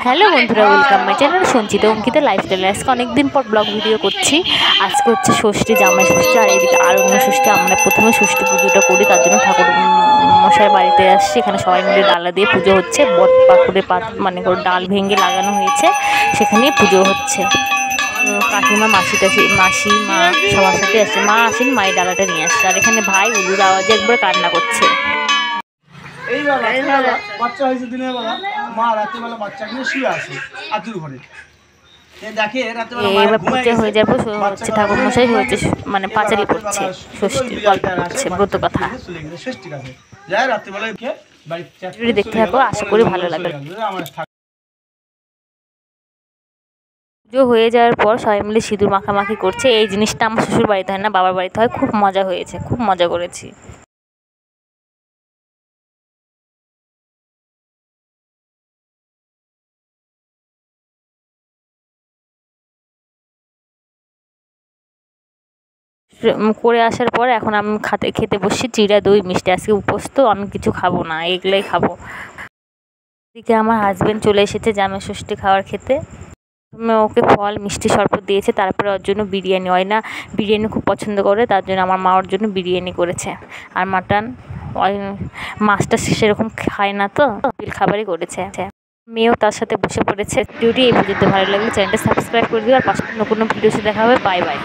Hello বন্ধুরা, welcome my channel Sanchita Ankita lifestyle. আজকে অনেকদিন পর ব্লগ ভিডিও করছি। আজকে হচ্ছে ষষ্ঠী, জামাই ষষ্ঠী, আর এদিকে আরণ্য ষষ্ঠী। আমরা প্রথমে ষষ্ঠী পুজোটা করি, তার জন্য ঠাকুর মশাই বাড়িতে আসছে। এখানে সবাই মিলে ডালা দিয়ে পুজো হচ্ছে। বট পাকুড়ের মানে করে ডাল ভেঙে লাগানো হয়েছে, সেখানে পুজো হচ্ছে। কাকিমা, মাসি মা সবার সাথে আসছে। মা আসেন, মায়ের ডালাটা নিয়ে আসছে। আর এখানে ভাই উলুর আওয়াজে একবার কান্না করছে। বাচ্চা হয়েছে দিনের বেলা, মা রাত্রিবেলা বাচ্চা নিয়ে শুয়ে আছে আতুর ঘরে। এবার পুজো হয়ে যাবে, হচ্ছে ঠাকুর মশাই হচ্ছে মানে পাঁচালি করছে, ষষ্ঠীর গল্প করছে, ব্রত কথা। দেখতে থাকো, আশা করি ভালো লাগবে। পুজো হয়ে যাওয়ার পর সবাই মিলে সিঁদুর মাখামাখি করছে। এই জিনিসটা আমার শ্বশুর বাড়িতে হয় না, বাবার বাড়িতে হয়। খুব মজা হয়েছে, খুব মজা করেছি। করে আসার পর এখন আমি খেতে বসছি চিড়া দই মিষ্টি। আজকে উপোস তো, আমি কিছু খাবো না, এগুলাই খাবো। এদিকে আমার হাজব্যান্ড চলে এসেছে জামাই ষষ্ঠী খাওয়ার খেতে। ওকে ফল মিষ্টি শরবত দিয়েছে, তারপরে ওর জন্য বিরিয়ানি। হয় না, বিরিয়ানি খুব পছন্দ করে, তার জন্য আমার মা ওর জন্য বিরিয়ানি করেছে। আর মাটন, মাছটা সেরকম খায় না, তো খাবারই করেছে। মেয়েও তার সাথে বসে পড়েছে। ভিডিওটি এই পর্যন্ত ভালো লাগলে চ্যানেলটা সাবস্ক্রাইব করে দিও, আর পাশে কোনো ভিডিওতে দেখা হবে। Bye bye.